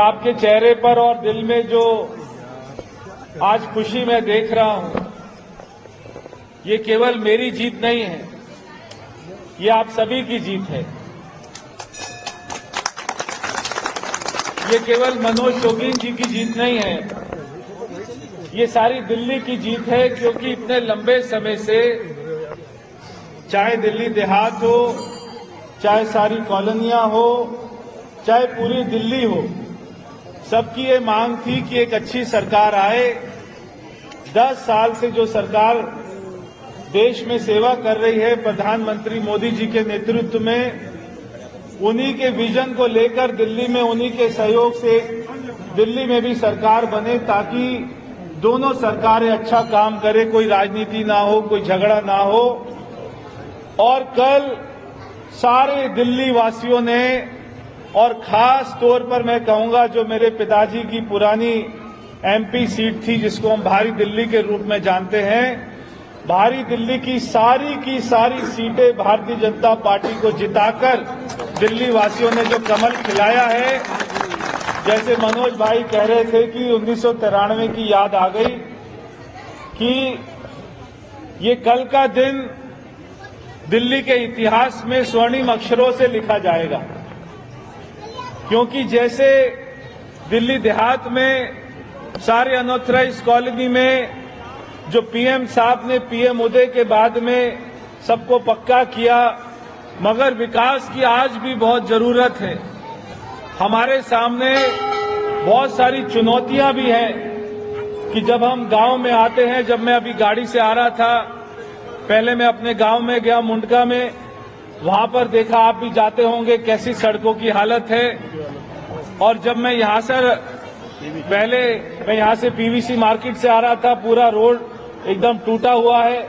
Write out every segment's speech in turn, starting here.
आपके चेहरे पर और दिल में जो आज खुशी मैं देख रहा हूं, ये केवल मेरी जीत नहीं है, ये आप सभी की जीत है। ये केवल मनोज जोगीन जी की जीत नहीं है, ये सारी दिल्ली की जीत है, क्योंकि इतने लंबे समय से चाहे दिल्ली देहात हो, चाहे सारी कॉलोनियां हो, चाहे पूरी दिल्ली हो, सबकी ये मांग थी कि एक अच्छी सरकार आए। 10 साल से जो सरकार देश में सेवा कर रही है प्रधानमंत्री मोदी जी के नेतृत्व में, उन्हीं के विजन को लेकर दिल्ली में उन्हीं के सहयोग से दिल्ली में भी सरकार बने, ताकि दोनों सरकारें अच्छा काम करें, कोई राजनीति ना हो, कोई झगड़ा ना हो। और कल सारे दिल्ली वासियों ने, और खास तौर पर मैं कहूंगा जो मेरे पिताजी की पुरानी एमपी सीट थी, जिसको हम भारी दिल्ली के रूप में जानते हैं, भारी दिल्ली की सारी सीटें भारतीय जनता पार्टी को जिताकर दिल्ली वासियों ने जो कमल खिलाया है, जैसे मनोज भाई कह रहे थे कि 1993 की याद आ गई कि ये कल का दिन दिल्ली के इतिहास में स्वर्णिम अक्षरों से लिखा जाएगा, क्योंकि जैसे दिल्ली देहात में सारे अनऑथराइज्ड कॉलोनी में जो पीएम साहब ने पीएम उदय के बाद में सबको पक्का किया, मगर विकास की आज भी बहुत जरूरत है। हमारे सामने बहुत सारी चुनौतियां भी हैं कि जब हम गांव में आते हैं, जब मैं अभी गाड़ी से आ रहा था, पहले मैं अपने गांव में गया मुंडका में, वहां पर देखा, आप भी जाते होंगे, कैसी सड़कों की हालत है। और जब मैं यहां से मैं यहां से पीवीसी मार्केट से आ रहा था, पूरा रोड एकदम टूटा हुआ है।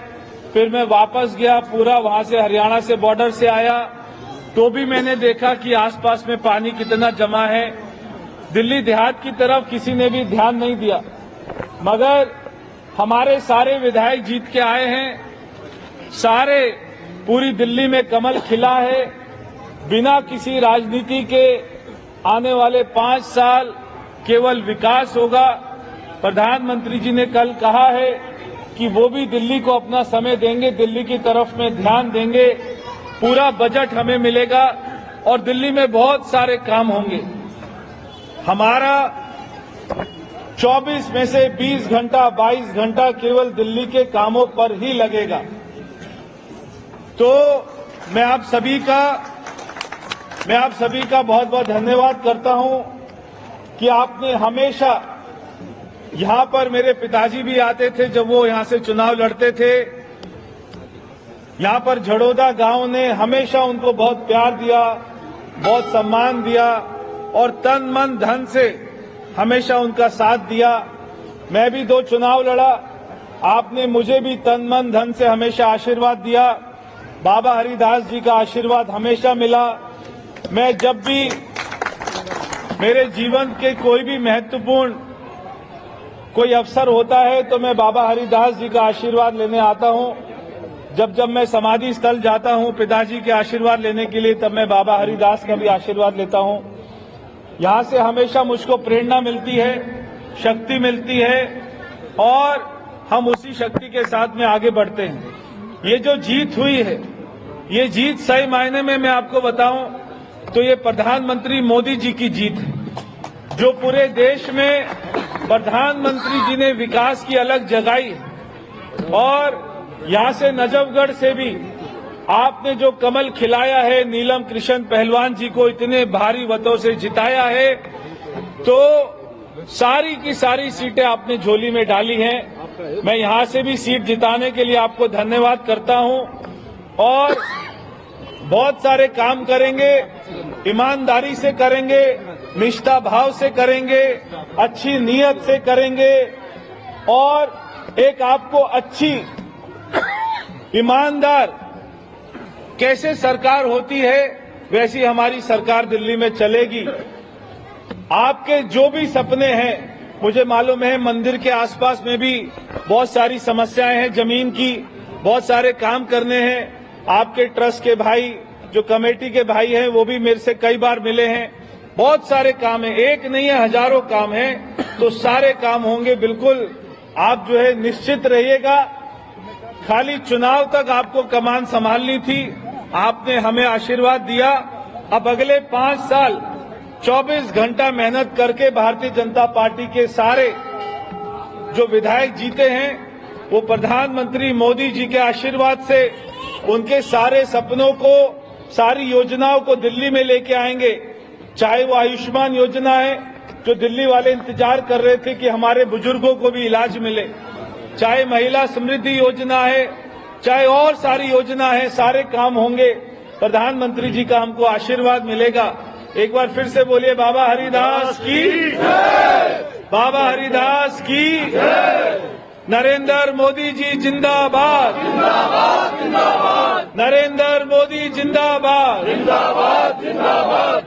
फिर मैं वापस गया, पूरा वहां से हरियाणा से बॉर्डर से आया, तो भी मैंने देखा कि आसपास में पानी कितना जमा है। दिल्ली देहात की तरफ किसी ने भी ध्यान नहीं दिया, मगर हमारे सारे विधायक जीत के आए हैं, सारे पूरी दिल्ली में कमल खिला है। बिना किसी राजनीति के आने वाले 5 साल केवल विकास होगा। प्रधानमंत्री जी ने कल कहा है कि वो भी दिल्ली को अपना समय देंगे, दिल्ली की तरफ में ध्यान देंगे, पूरा बजट हमें मिलेगा और दिल्ली में बहुत सारे काम होंगे। हमारा 24 में से 20 घंटा 22 घंटा केवल दिल्ली के कामों पर ही लगेगा। तो मैं आप सभी का बहुत बहुत धन्यवाद करता हूं कि आपने हमेशा, यहां पर मेरे पिताजी भी आते थे जब वो यहां से चुनाव लड़ते थे, यहां पर झड़ोदा गांव ने हमेशा उनको बहुत प्यार दिया, बहुत सम्मान दिया और तन मन धन से हमेशा उनका साथ दिया। मैं भी 2 चुनाव लड़ा, आपने मुझे भी तन मन धन से हमेशा आशीर्वाद दिया। बाबा हरिदास जी का आशीर्वाद हमेशा मिला। मैं जब भी मेरे जीवन के कोई भी महत्वपूर्ण कोई अवसर होता है तो मैं बाबा हरिदास जी का आशीर्वाद लेने आता हूं। जब मैं समाधि स्थल जाता हूं पिताजी के आशीर्वाद लेने के लिए, तब मैं बाबा हरिदास का भी आशीर्वाद लेता हूं। यहां से हमेशा मुझको प्रेरणा मिलती है, शक्ति मिलती है और हम उसी शक्ति के साथ में आगे बढ़ते हैं। ये जो जीत हुई है, ये जीत सही मायने में मैं आपको बताऊं तो ये प्रधानमंत्री मोदी जी की जीत है। जो पूरे देश में प्रधानमंत्री जी ने विकास की अलग जगाई और यहां से नजफगढ़ से भी आपने जो कमल खिलाया है, नीलम कृष्ण पहलवान जी को इतने भारी मतों से जिताया है, तो सारी की सारी सीटें आपने झोली में डाली हैं। मैं यहां से भी सीट जिताने के लिए आपको धन्यवाद करता हूं और बहुत सारे काम करेंगे, ईमानदारी से करेंगे, निष्ठा भाव से करेंगे, अच्छी नीयत से करेंगे और एक आपको अच्छी ईमानदार कैसे सरकार होती है वैसी हमारी सरकार दिल्ली में चलेगी। आपके जो भी सपने हैं, मुझे मालूम है मंदिर के आसपास में भी बहुत सारी समस्याएं हैं, जमीन की बहुत सारे काम करने हैं। आपके ट्रस्ट के भाई, जो कमेटी के भाई हैं, वो भी मेरे से कई बार मिले हैं। बहुत सारे काम है, एक नहीं है हजारों काम है, तो सारे काम होंगे। बिल्कुल आप जो है निश्चित रहिएगा। खाली चुनाव तक आपको कमान संभालनी थी, आपने हमें आशीर्वाद दिया। अब अगले 5 साल 24 घंटा मेहनत करके भारतीय जनता पार्टी के सारे जो विधायक जीते हैं वो प्रधानमंत्री मोदी जी के आशीर्वाद से उनके सारे सपनों को, सारी योजनाओं को दिल्ली में लेके आएंगे। चाहे वो आयुष्मान योजना है जो दिल्ली वाले इंतजार कर रहे थे कि हमारे बुजुर्गों को भी इलाज मिले, चाहे महिला समृद्धि योजना है, चाहे और सारी योजना है, सारे काम होंगे। प्रधानमंत्री जी का हमको आशीर्वाद मिलेगा। एक बार फिर से बोलिए बाबा हरिदास की जय, बाबा हरिदास की जय। नरेंद्र मोदी जी जिंदाबाद, जिंदाबाद जिंदाबाद। नरेंद्र मोदी जिंदाबाद, जिंदाबाद जिंदाबाद।